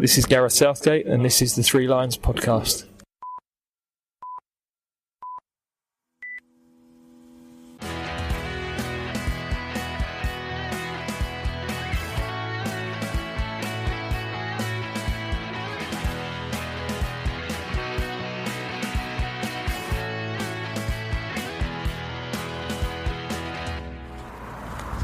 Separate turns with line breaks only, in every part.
This is Gareth Southgate, and this is the Three Lions podcast.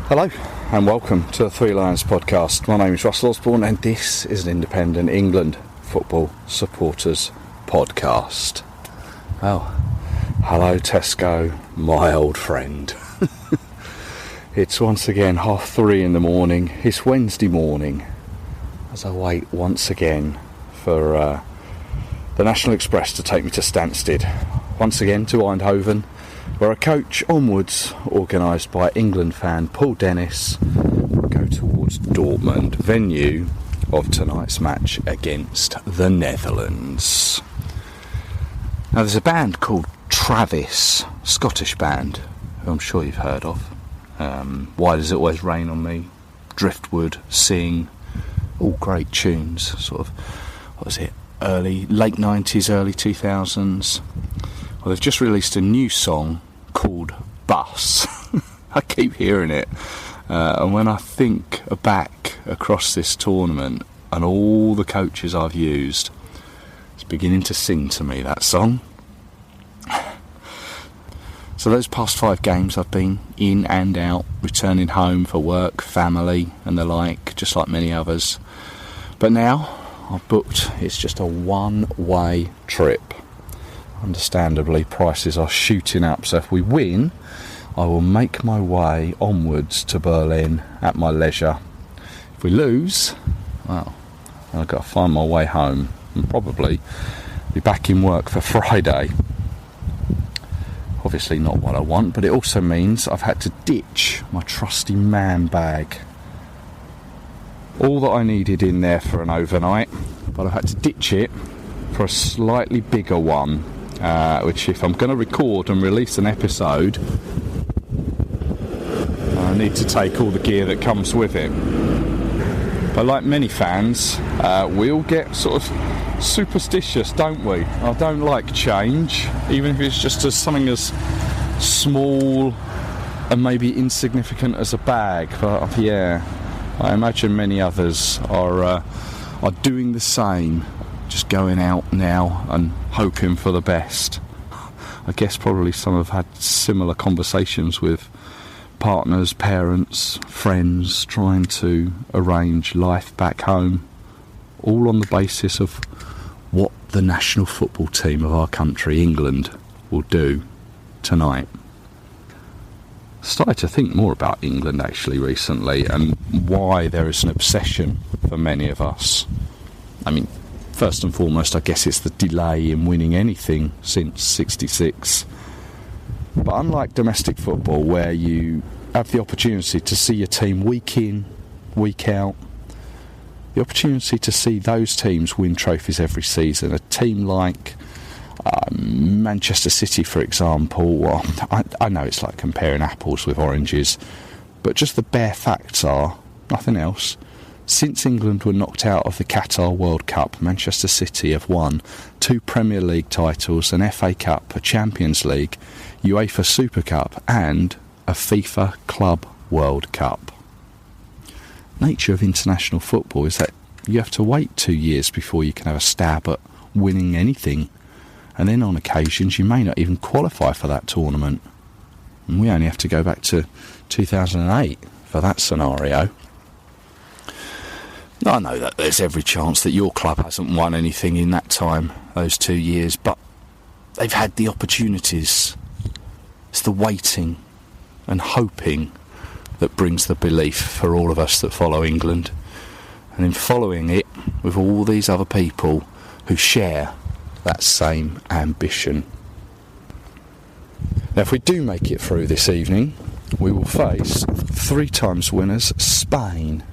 Hello and welcome to the Three Lions podcast. My name is Russell Osborne and this is an independent England football supporters podcast. Oh, hello Tesco, my old friend. It's once again 3:30 in the morning. It's Wednesday morning as I wait once again for the National Express to take me to Stansted. Once again to Eindhoven, where a coach onwards, organised by England fan Paul Dennis, will go towards Dortmund, venue of tonight's match against the Netherlands. Now there's a band called Travis, Scottish band, who I'm sure you've heard of. Why Does It Always Rain on Me, Driftwood, Sing, all great tunes, sort of, late 90s, early 2000s. Well, they've just released a new song called Bus. I keep hearing it, and when I think back across this tournament and all the coaches I've used, it's beginning to sing to me, that song. So those past 5 games I've been in and out, returning home for work, family and the like, just like many others. But now I've booked, it's just a one-way trip. Understandably, prices are shooting up, so if we win, I will make my way onwards to Berlin at my leisure. If we lose, well, I've got to find my way home and probably be back in work for Friday. Obviously not what I want, but it also means I've had to ditch my trusty man bag. All that I needed in there for an overnight, but I've had to ditch it for a slightly bigger one. Which, if I'm going to record and release an episode, I need to take all the gear that comes with it. But like many fans, we all get sort of superstitious, don't we? I don't like change, even if it's just something as small and maybe insignificant as a bag. But yeah, I imagine many others are doing the same. Just going out now and hoping for the best. I guess probably some have had similar conversations with partners, parents, friends, trying to arrange life back home, all on the basis of what the national football team of our country, England, will do tonight. Started to think more about England actually recently and why there is an obsession for many of us. I mean, first and foremost, I guess it's the delay in winning anything since '66. But unlike domestic football, where you have the opportunity to see your team week in, week out, the opportunity to see those teams win trophies every season, a team like Manchester City, for example, well, I know it's like comparing apples with oranges, but just the bare facts are, nothing else. Since England were knocked out of the Qatar World Cup, Manchester City have won 2 Premier League titles, an FA Cup, a Champions League, UEFA Super Cup and a FIFA Club World Cup. Nature of international football is that you have to wait 2 years before you can have a stab at winning anything, and then on occasions you may not even qualify for that tournament. And we only have to go back to 2008 for that scenario. I know that there's every chance that your club hasn't won anything in that time, those 2 years, but they've had the opportunities. It's the waiting and hoping that brings the belief for all of us that follow England. And in following it with all these other people who share that same ambition. Now, if we do make it through this evening, we will face 3 times winners Spain,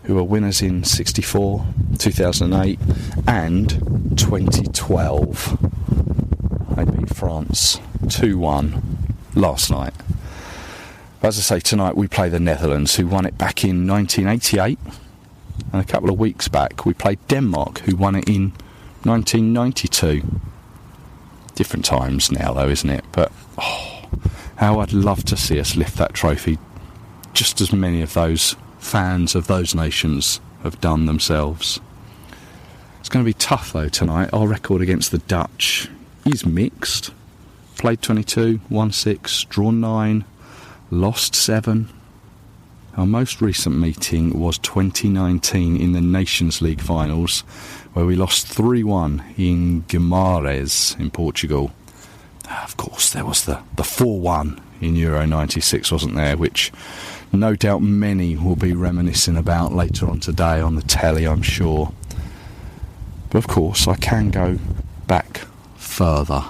who were winners in 64, 2008 and 2012. They beat France 2-1 last night. As I say, tonight we play the Netherlands, who won it back in 1988 And a couple of weeks back we played Denmark, who won it in 1992. Different times now though, isn't it? But how I'd love to see us lift that trophy, just as many of those fans of those nations have done themselves. It's going to be tough though tonight. Our record against the Dutch is mixed. Played 22, won 6, drawn 9, lost 7. Our most recent meeting was 2019 in the Nations League finals, where we lost 3-1 in Guimarães in Portugal. Of course, there was the 4-1 in Euro 96, wasn't there, which no doubt many will be reminiscing about later on today on the telly, I'm sure. But of course, I can go back further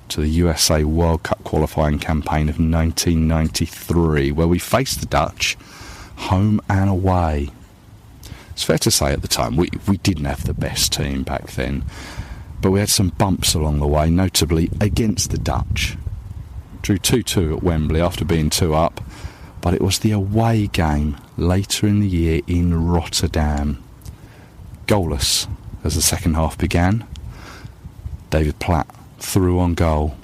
to the USA World Cup qualifying campaign of 1993, where we faced the Dutch home and away. It's fair to say at the time we didn't have the best team back then, but we had some bumps along the way, notably against the Dutch. Drew 2-2 at Wembley after being 2 up, but it was the away game later in the year in Rotterdam. Goalless as the second half began. David Platt through on goal.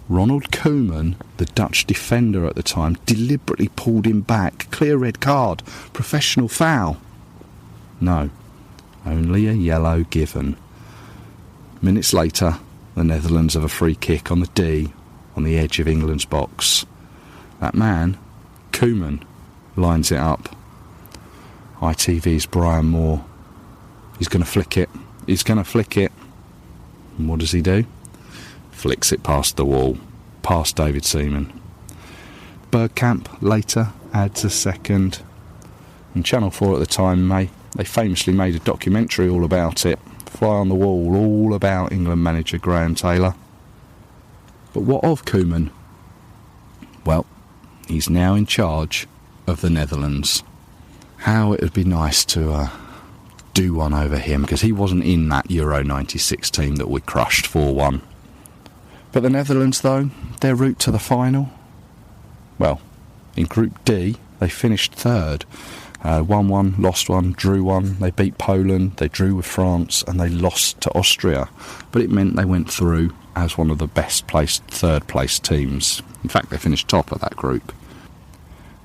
Ronald Koeman, the Dutch defender at the time, deliberately pulled him back. Clear red card. Professional foul. No, only a yellow given. Minutes later, the Netherlands have a free kick on the D, on the edge of England's box. That man, Koeman, lines it up. ITV's Brian Moore. He's going to flick it. He's going to flick it. And what does he do? Flicks it past the wall, past David Seaman. Bergkamp later adds a second. And Channel 4 at the time, they famously made a documentary all about it. Fly on the Wall, all about England manager Graham Taylor. But what of Koeman? Well, he's now in charge of the Netherlands. How it would be nice to do one over him, because he wasn't in that Euro 96 team that we crushed 4-1. But the Netherlands, though, their route to the final, well, in Group D, they finished third. Won 1, lost 1, drew 1. They beat Poland, they drew with France, and they lost to Austria. But it meant they went through as one of the best placed, third placed teams. In fact, they finished top of that group.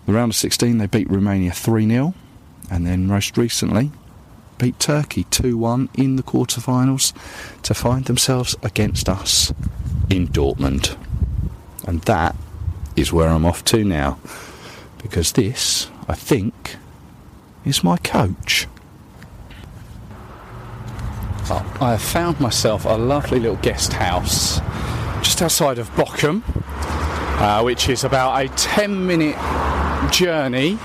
The round of 16, they beat Romania 3-0, and then most recently beat Turkey 2-1 in the quarterfinals to find themselves against us in Dortmund. And that is where I'm off to now, because this, I think, is my coach. Oh, I have found myself a lovely little guest house just outside of Bochum, which is about a 10-minute journey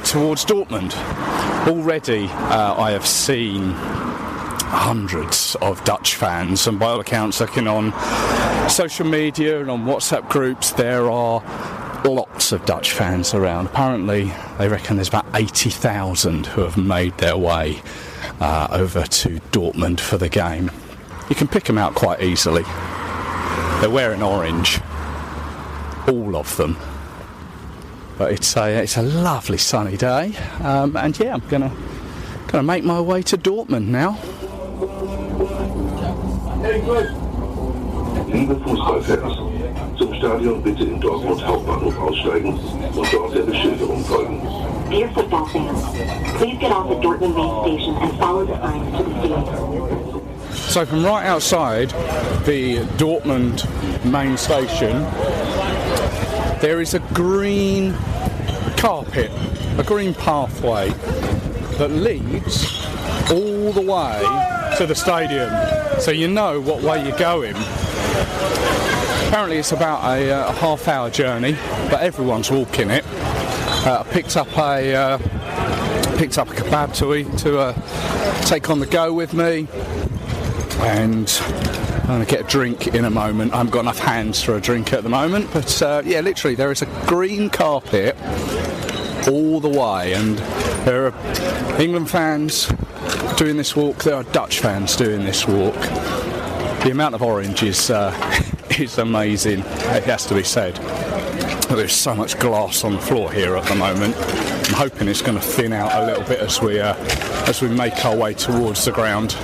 towards Dortmund. Already I have seen hundreds of Dutch fans, and by all accounts, looking on social media and on WhatsApp groups, there are lots of Dutch fans around. Apparently they reckon there's about 80,000 who have made their way over to Dortmund for the game. You can pick them out quite easily. They're wearing orange, all of them. But it's a lovely sunny day, and yeah, I'm gonna make my way to Dortmund now.
Liebe Fußballfans, zum Stadion bitte in Dortmund Hauptbahnhof aussteigen und dort der Beschilderung folgen.
Dear football fans, please get off at Dortmund main station and follow the signs to the stadium.
So from right outside the Dortmund main station, there is a green carpet, a green pathway that leads all the way to the stadium, so you know what way you're going. Apparently it's about a half-hour journey, but everyone's walking it. I picked up a kebab to eat, to take on the go with me, and I'm going to get a drink in a moment. I haven't got enough hands for a drink at the moment, but yeah, literally there is a green carpet all the way, and there are England fans doing this walk, there are Dutch fans doing this walk. The amount of orange is amazing, it has to be said. There's so much glass on the floor here at the moment. I'm hoping it's going to thin out a little bit as we make our way towards the ground.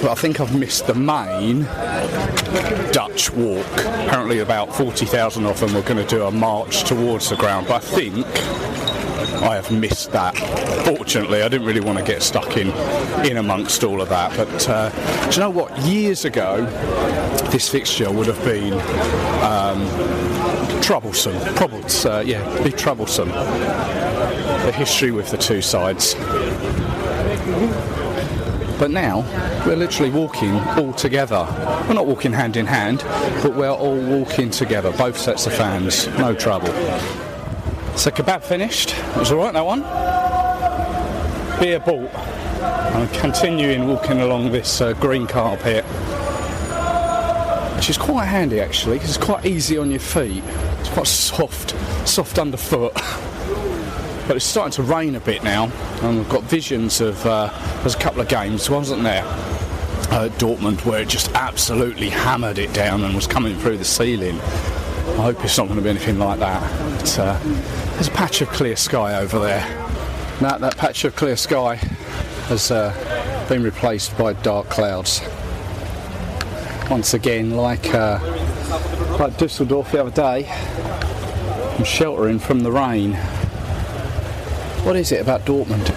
But I think I've missed the main Dutch walk. Apparently about 40,000 of them were going to do a march towards the ground, but I think I have missed that. Fortunately, I didn't really want to get stuck in amongst all of that. But do you know what? Years ago, this fixture would have been troublesome. Be troublesome. The history with the two sides. But now, we're literally walking all together. We're not walking hand in hand, but we're all walking together, both sets of fans, no trouble. So kebab finished, it was alright that one. Beer bought. I'm continuing walking along this green carpet, which is quite handy actually, because it's quite easy on your feet. It's quite soft underfoot. But it's starting to rain a bit now, and we've got visions of, there's a couple of games, wasn't there, at Dortmund, where it just absolutely hammered it down and was coming through the ceiling. I hope it's not going to be anything like that. But, there's a patch of clear sky over there. Now that patch of clear sky has been replaced by dark clouds. Once again, like Düsseldorf the other day, I'm sheltering from the rain. What is it about Dortmund?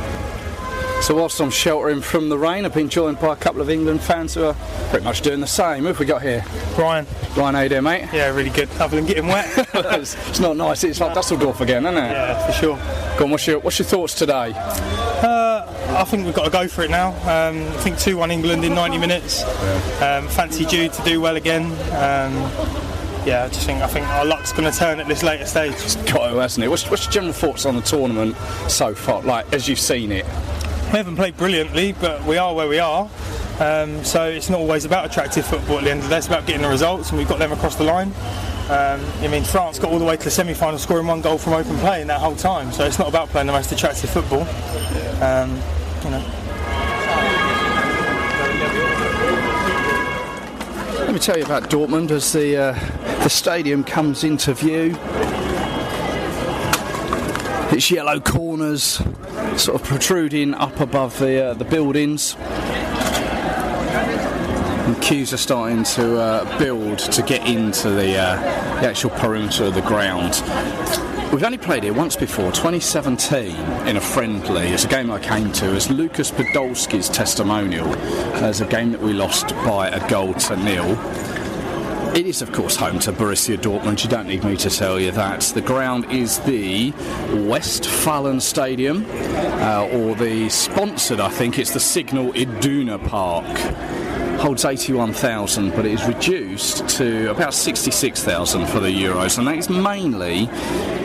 So whilst I'm sheltering from the rain, I've been joined by a couple of England fans who are pretty much doing the same. Who have we got here?
Brian,
how you doing, mate?
yeah, really good. Other than getting wet.
It's not nice. It's like Düsseldorf again, isn't it?
Yeah, for sure.
Go on, what's your thoughts today?
I think we've got to go for it now. I think 2-1 England in 90 minutes. Fancy Jude to do well again. I think our luck's going to turn at this later stage.
It's got to, hasn't it? What's your general thoughts on the tournament so far, like as you've seen it?
We haven't played brilliantly, but we are where we are. So it's not always about attractive football at the end of the day. It's about getting the results, and we've got them across the line. France got all the way to the semi-final, scoring 1 goal from open play in that whole time. So it's not about playing the most attractive football.
Let me tell you about Dortmund as the stadium comes into view. Its yellow corners sort of protruding up above the buildings. And queues are starting to build to get into the actual perimeter of the ground. We've only played here once before, 2017, in a friendly. It's a game I came to as Lucas Podolski's testimonial. It's a game that we lost by 1-0. It is, of course, home to Borussia Dortmund. You don't need me to tell you that. The ground is the Westfalen Stadium, or the sponsored, I think, it's the Signal Iduna Park. Holds 81,000, but it is reduced to about 66,000 for the Euros, and that is mainly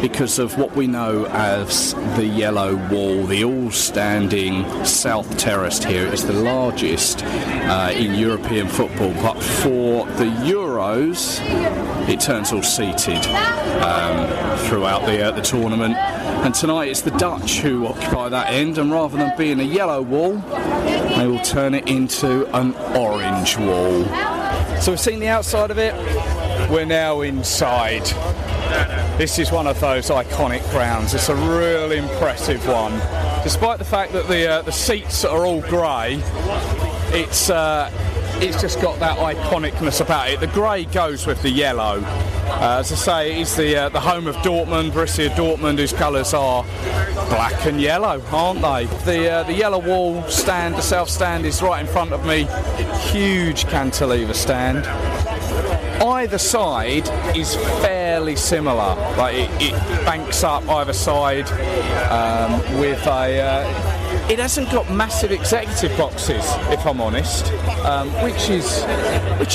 because of what we know as the Yellow Wall, the all-standing South Terrace here. It is the largest in European football, but for the Euros, it turns all seated throughout the tournament. And tonight it's the Dutch who occupy that end, and rather than being a yellow wall, they will turn it into an orange wall. So we've seen the outside of it, we're now inside. This is one of those iconic grounds. It's a real impressive one. Despite the fact that the seats are all grey, it's just got that iconicness about it. The grey goes with the yellow. As I say, it is the home of Dortmund, Borussia Dortmund, whose colours are black and yellow, aren't they? The yellow wall stand, the south stand, is right in front of me. Huge cantilever stand. Either side is fairly similar. Like it banks up either side with a. It hasn't got massive executive boxes, if I'm honest, which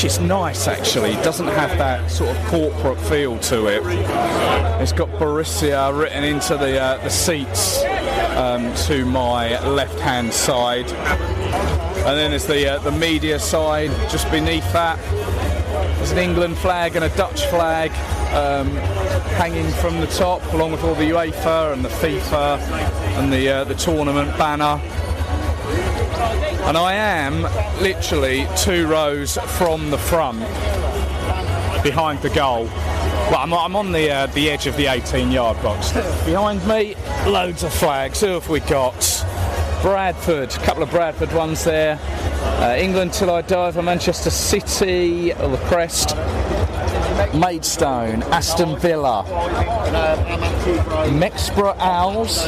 is nice actually. It doesn't have that sort of corporate feel to it. It's got Borussia written into the seats to my left-hand side, and then there's the media side just beneath that. There's an England flag and a Dutch flag hanging from the top, along with all the UEFA and the FIFA and the tournament banner. And I am literally 2 rows from the front, behind the goal. Well, I'm on the edge of the 18-yard box. Behind me, loads of flags. Who have we got? Bradford, a couple of Bradford ones there. England Till I Die for Manchester City, the crest. Maidstone, Aston Villa, Mexborough Owls,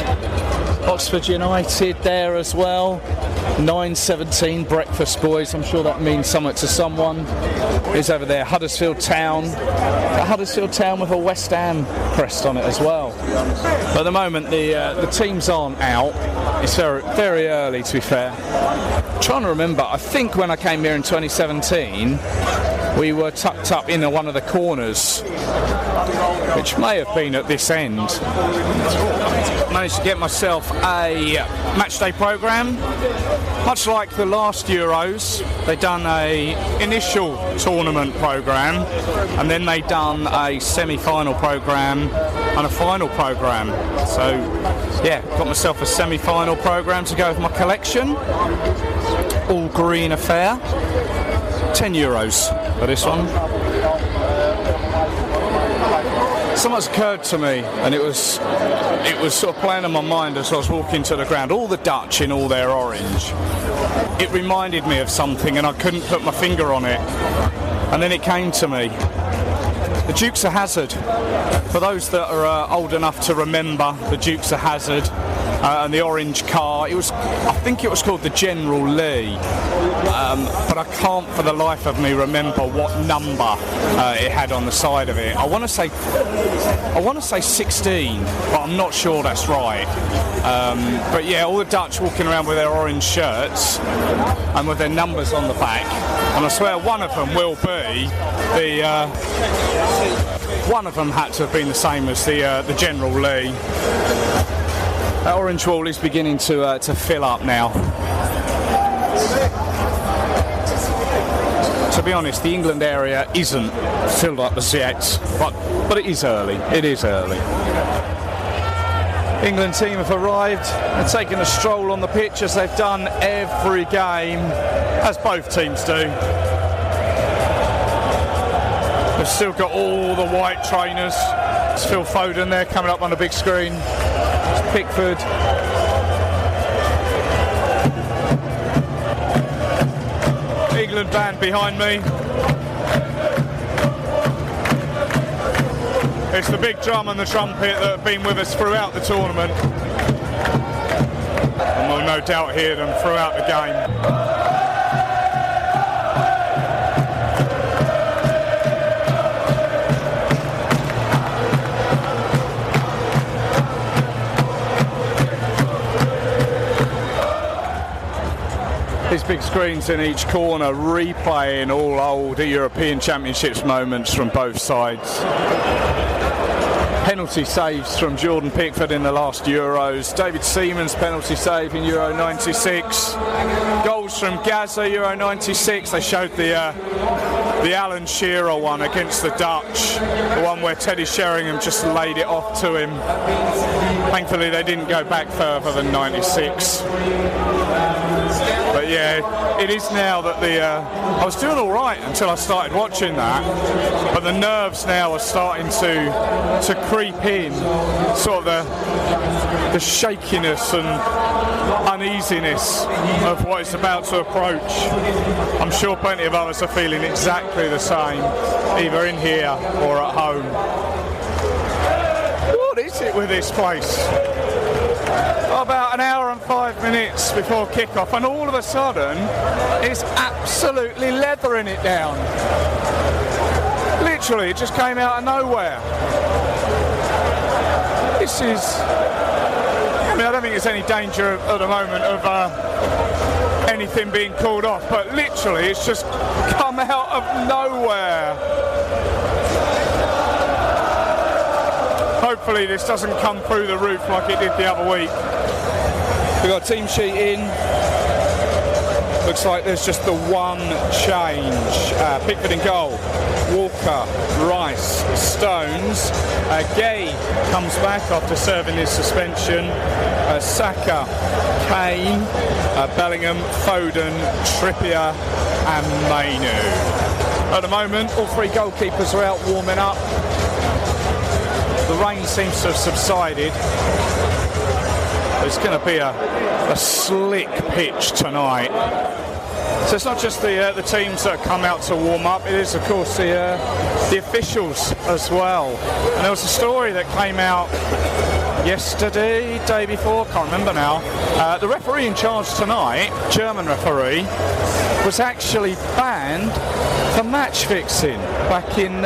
Oxford United there as well. 9:17 Breakfast Boys, I'm sure that means something to someone. Who's over there? Huddersfield Town. Huddersfield Town with a West Ham crest on it as well. But at the moment the teams aren't out. It's very, very early, to be fair. I'm trying to remember, I think when I came here in 2017 we were tucked up in one of the corners, which may have been at this end. Managed to get myself a matchday programme. Much like the last Euros, they done a initial tournament programme, and then they done a semi-final programme and a final programme. So, yeah, got myself a semi-final programme to go with my collection. All green affair. €10 for this one. Something's occurred to me, and it was sort of playing on my mind as I was walking to the ground. All the Dutch in all their orange. It reminded me of something, and I couldn't put my finger on it. And then it came to me. The Dukes of Hazzard. For those that are old enough to remember the Dukes of Hazzard and the orange car, I think it was called the General Lee. But I can't for the life of me remember what number it had on the side of it. I want to say 16, but I'm not sure that's right. But yeah, all the Dutch walking around with their orange shirts and with their numbers on the back. And I swear one of them will be one of them had to have been the same as the General Lee. That orange wall is beginning to fill up now. To be honest, the England area isn't filled up as yet, but it is early. It is early. England team have arrived and taken a stroll on the pitch as they've done every game, as both teams do. They've still got all the white trainers. It's Phil Foden there coming up on the big screen. It's Pickford. England band behind me. It's the big drum and the trumpet that have been with us throughout the tournament, and we'll no doubt hear them throughout the game. These big screens in each corner replaying all old European Championships moments from both sides. Penalty saves from Jordan Pickford in the last Euros. David Seaman's penalty save in Euro 96. Goals from Gaza, Euro 96. They showed the Alan Shearer one against the Dutch. The one where Teddy Sheringham just laid it off to him. Thankfully they didn't go back further than 96. But yeah, it is now that I was doing all right until I started watching that, but the nerves now are starting to creep in, sort of the shakiness and uneasiness of what is about to approach. I'm sure plenty of others are feeling exactly the same, either in here or at home. What is it with this place? About an hour and 5 minutes before kick-off, and all of a sudden it's absolutely leathering it down. Literally, it just came out of nowhere. This is... I mean, I don't think there's any danger at the moment of anything being called off, but literally it's just come out of nowhere. Hopefully this doesn't come through the roof like it did the other week. We've got a team sheet in. Looks like there's just the one change. Pickford in goal. Walker, Rice, Stones. Gay comes back after serving his suspension. Saka, Kane, Bellingham, Foden, Trippier and Mainu. At the moment, all three goalkeepers are out warming up. The rain seems to have subsided. It's going to be a slick pitch tonight. So it's not just the teams that come out to warm up, it is of course the officials as well. And there was a story that came out yesterday, day before, can't remember now. The referee in charge tonight, German referee, was actually banned for match fixing back in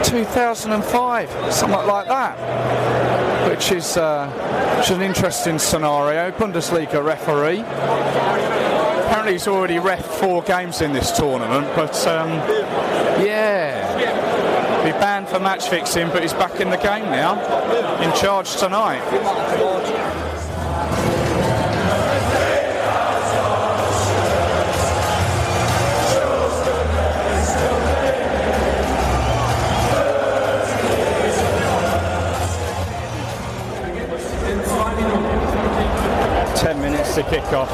2005, something like that. Which is an interesting scenario. Bundesliga referee. Apparently he's already reffed 4 games in this tournament, but be banned for match fixing, but he's back in the game now, in charge tonight. 10 minutes to kick off.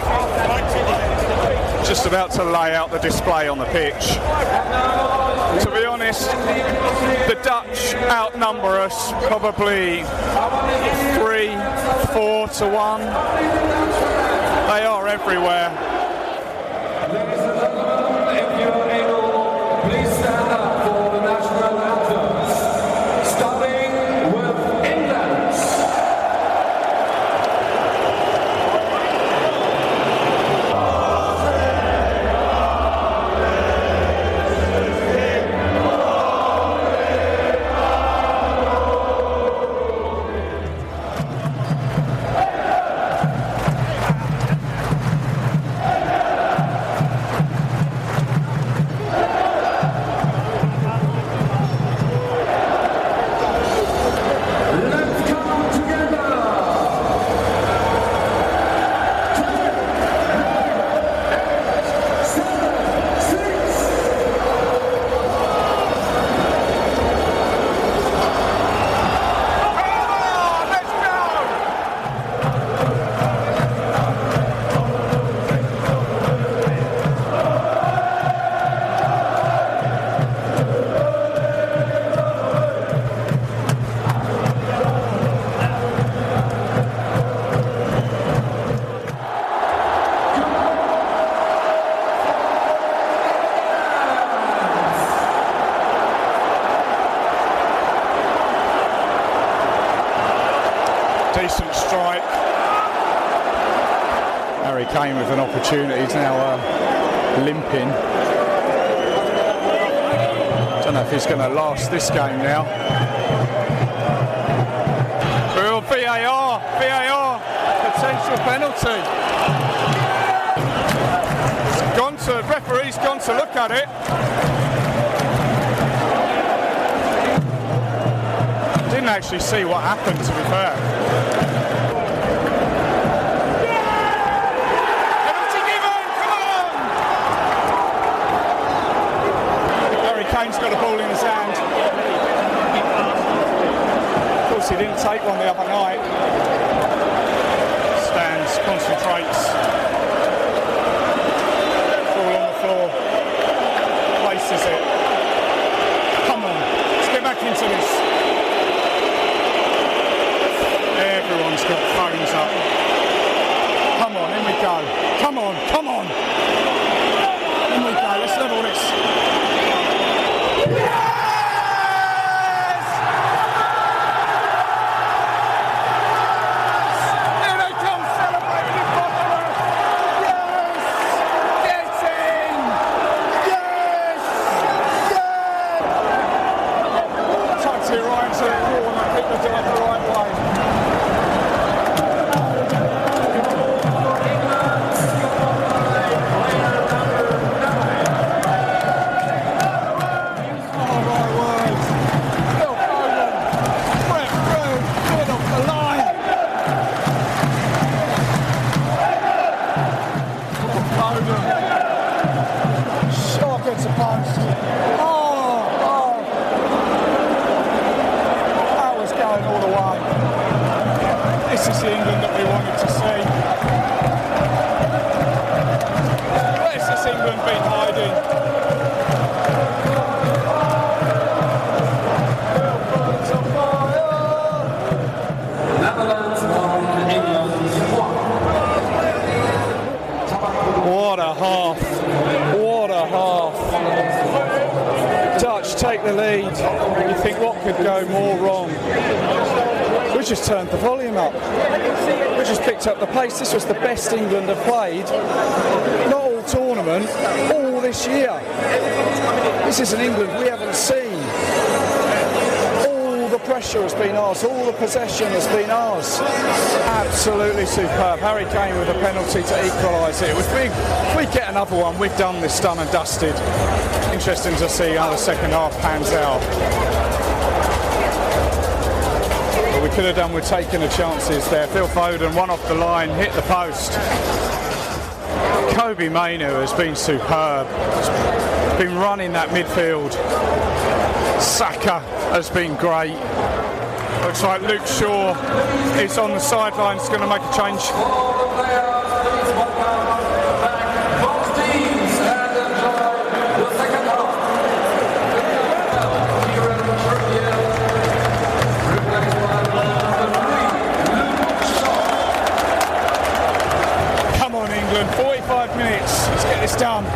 Just about to lay out the display on the pitch. To be honest, the Dutch outnumber us probably 3-4 to 1. They are everywhere.
Ladies and gentlemen, if you are able, please stand up for the national anthems. Starting with England.
Decent strike. Harry Kane with an opportunity. He's now limping. Don't know if he's going to last this game now. Well, VAR, potential penalty. Referee's gone to look at it. Didn't actually see what happened, to be fair. Penalty given, come on! Harry Kane's got a ball in his hand. Of course, he didn't take one the other night. Stands, concentrates. Ball on the floor. Places it. Come on, let's get back into this. Everyone's got phones up. Come on, in we go. Come on. In we go, let's level this. Yes! Here they come, celebrating in Dortmund. Yes! Get in! Yes! Tucks it right into the corner. I think they're doing it the right way. This is the England that we wanted to see. Where's this England been hiding? What a half. What a half. Dutch take the lead. You think, what could go more wrong? We just turned the volume up. We just picked up the pace. This was the best England have played. Not all tournament, all this year. This is an England we haven't seen. All the pressure has been ours. All the possession has been ours. Absolutely superb. Harry Kane with a penalty to equalise it. If we get another one, we've done this done and dusted. Interesting to see how the second half pans out. But we could have done with taking the chances there. Phil Foden, one off the line, hit the post. Kobe Mainu has been superb. He's been running that midfield. Saka has been great. Looks like Luke Shaw is on the sidelines, going to make a change. Come on, England, 45 minutes. Let's get this done.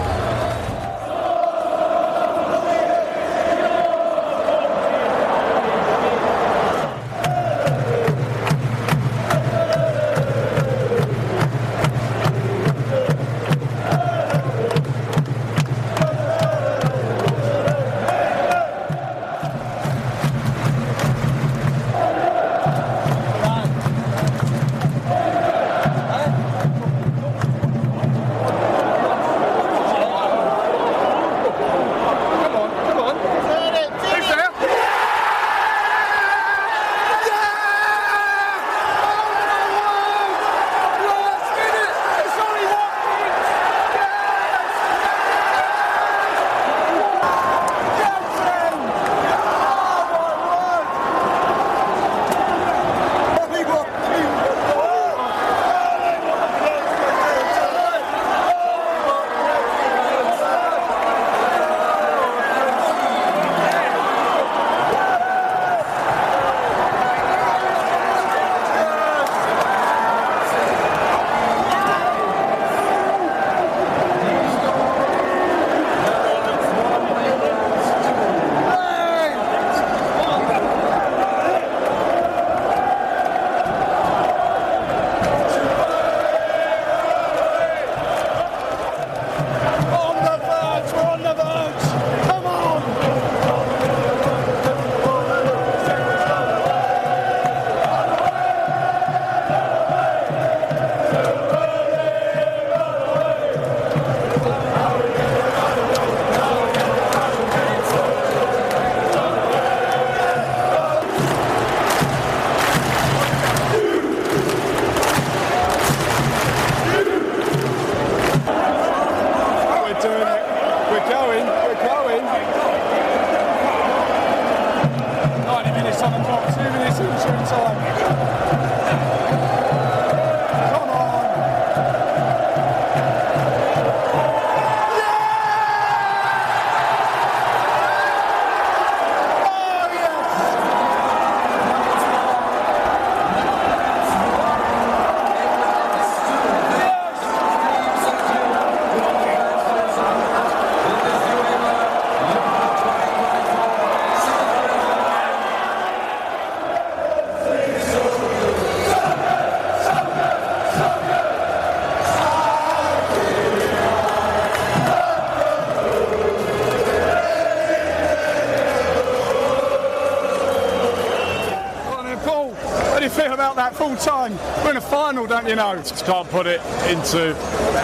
That full time. We're in a final, don't you know?
Just can't put it into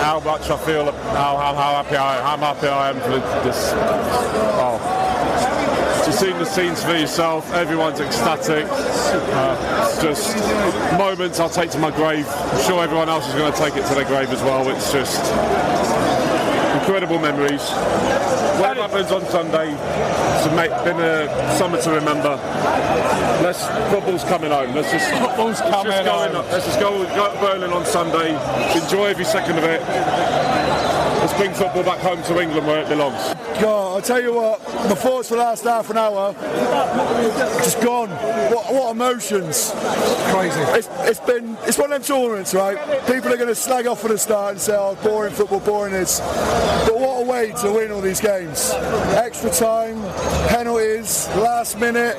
how much I feel, how happy I am for this. Oh, just seeing the scenes for yourself. Everyone's ecstatic. It's just moments I'll take to my grave. I'm sure everyone else is going to take it to their grave as well. It's just incredible memories. What happens on Sunday? It's been a summer to remember. Football's coming home. Let's just go to Berlin on Sunday. Enjoy every second of it. Let's bring football back home to England where it belongs.
God, I'll tell you what, the thoughts for the last half an hour, just gone. What emotions.
Crazy.
It's one of them tournaments, right? People are going to slag off at the start and say, oh, boring football, boring this. But what a way to win all these games. Extra time, penalties, last minute.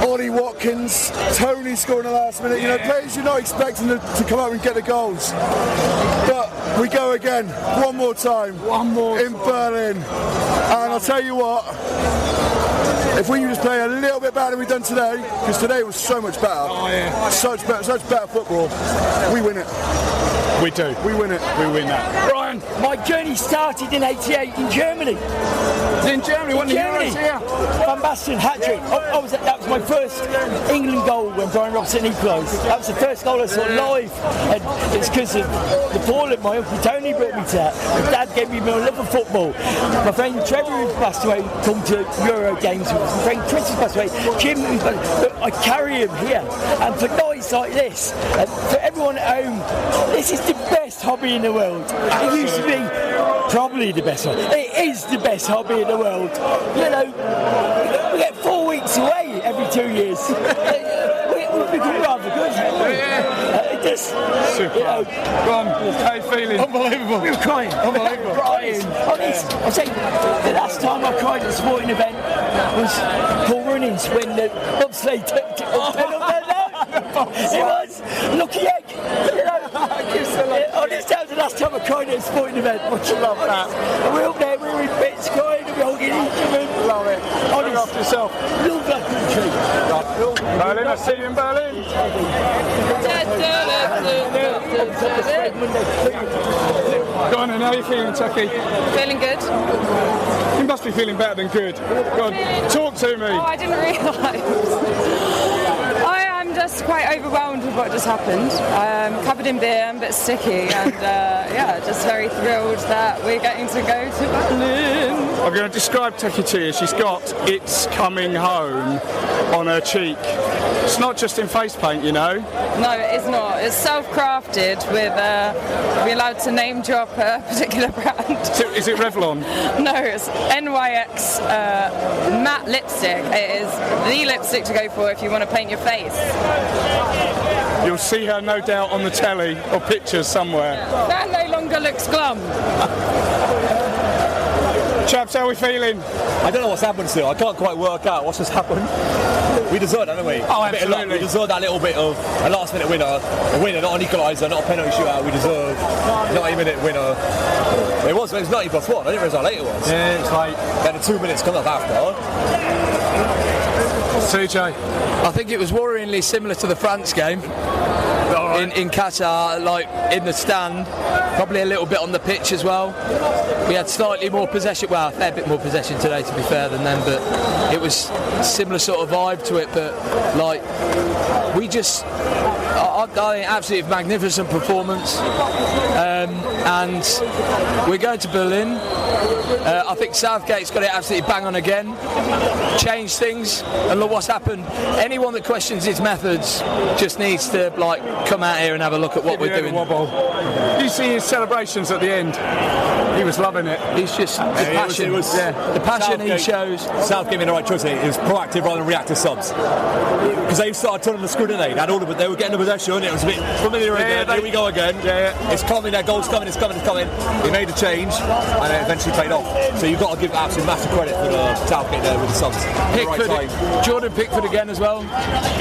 Ollie Watkins, Tony scoring the last minute. You know, players you're not expecting to come out and get the goals. But we go again, one more time. In Berlin. And I'll tell you what, if we can just play a little bit better than we've done today, because today was so much better, such better football, we win it.
We do.
We win it.
We win that.
Brian, my journey started in '88 in Germany.
In Germany, when the Euros here.
Van Basten hat-trick. That was my first England goal when Brian Robson equalised. That was the first goal I saw live, and it's because of the ball that my Uncle Tony brought me to that. My dad gave me my love of football. My friend Trevor, who passed away, come to Euro games with us. My friend Chris, who passed away. Jim, but I carry him here. And for nights like this, and for everyone at home, this is the best hobby in the world. It used to be probably the best hobby. It is the best hobby in the world. You know, we get 4 weeks away every 2 years. We've become rather good.
Super. Go on, how you feeling?
Unbelievable.
We were crying.
Unbelievable.
Crying. Honest. I'm saying, the last time I cried at a sporting event was Paul Runnings when the bobsleigh took it off. It was lucky egg. You know, honest, that was the last time I cried at a sporting event. Much love that. And we're up there, we were in bits crying, and we're all getting each other. Love it. Honest.
Look after yourself.
Love that country.
Berlin, I see you in Berlin. Go on, and how are you feeling, Tucky?
Feeling good.
You must be feeling better than good. Go on, talk to me.
Oh, I didn't realise. I am just quite overwhelmed with what just happened. Covered in beer, I'm a bit sticky, and just very thrilled that we're getting to go to Berlin.
I'm going to describe Tucky to you. She's got "It's Coming Home" on her cheek. It's not just in face paint, you know.
No, it is not. It's self-crafted with, we're allowed to name drop a particular brand.
Is it Revlon?
No, it's NYX matte lipstick. It is the lipstick to go for if you want to paint your face.
You'll see her no doubt on the telly or pictures somewhere.
That no longer looks glum.
Chaps, how are we feeling?
I don't know what's happened still. I can't quite work out what's just happened. We deserved that, didn't we?
Oh,
a bit of luck.
absolutely.
We deserved that little bit of a last-minute winner. A winner, not an equaliser, not a penalty shootout. We deserved 90-minute winner. It was 90 plus 1. I didn't realise how late it was.
Yeah, it's late.
Then the 2 minutes come up after.
CJ?
I think it was worryingly similar to the France game. In Qatar, like in the stand, probably a little bit on the pitch as well. We had slightly more possession, well, a fair bit more possession today to be fair than them, but it was a similar sort of vibe to it. But like, we just, I think absolutely magnificent performance, and we're going to Berlin. I think Southgate's got it absolutely bang on again, changed things, and look what's happened. Anyone that questions his methods just needs to like come out here and have a look at what we're doing.
You see his celebrations at the end. He was loving it.
He's just the passion. The passion he shows.
Southgate made the right choice. It was proactive rather than reactive subs. Because they started turning the screw, didn't they? They were getting the possession. It was a bit familiar again. Here we go again. It's coming. Their goal's coming. It's coming. It's coming. He made a change, and it eventually paid off. So you've got to give absolute massive credit for the Southgate there with the subs.
Pickford,
right
Jordan Pickford again as well.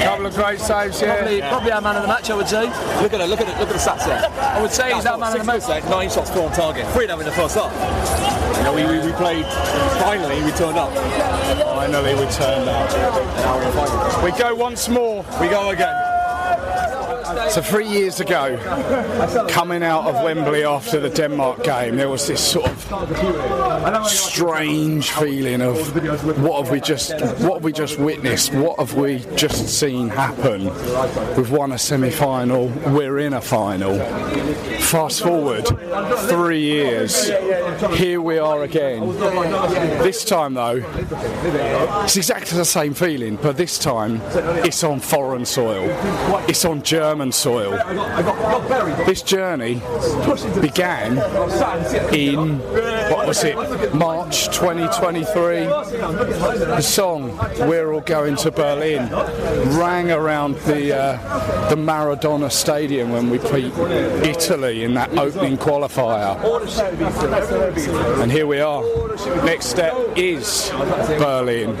Couple of great saves.
Probably our man of the match, I would say.
Look at the stats there.
I would say he's our man of the match.
9 shots, 4 on target. 3 of them in the first half. You know, we played. Finally, we turned up.
Finally, we turned up. We go once more.
We go again.
So 3 years ago, coming out of Wembley after the Denmark game, there was this sort of strange feeling of what have we just witnessed? What have we just seen happen? We've won a semi-final, we're in a final. Fast forward 3 years, here we are again. This time though, it's exactly the same feeling, but this time it's on foreign soil. It's on Germany.
German soil. This journey began in, what was it, March 2023. The song "We're All Going to Berlin" rang around the Maradona Stadium when we beat Italy in that opening qualifier. And here we are. Next step is Berlin.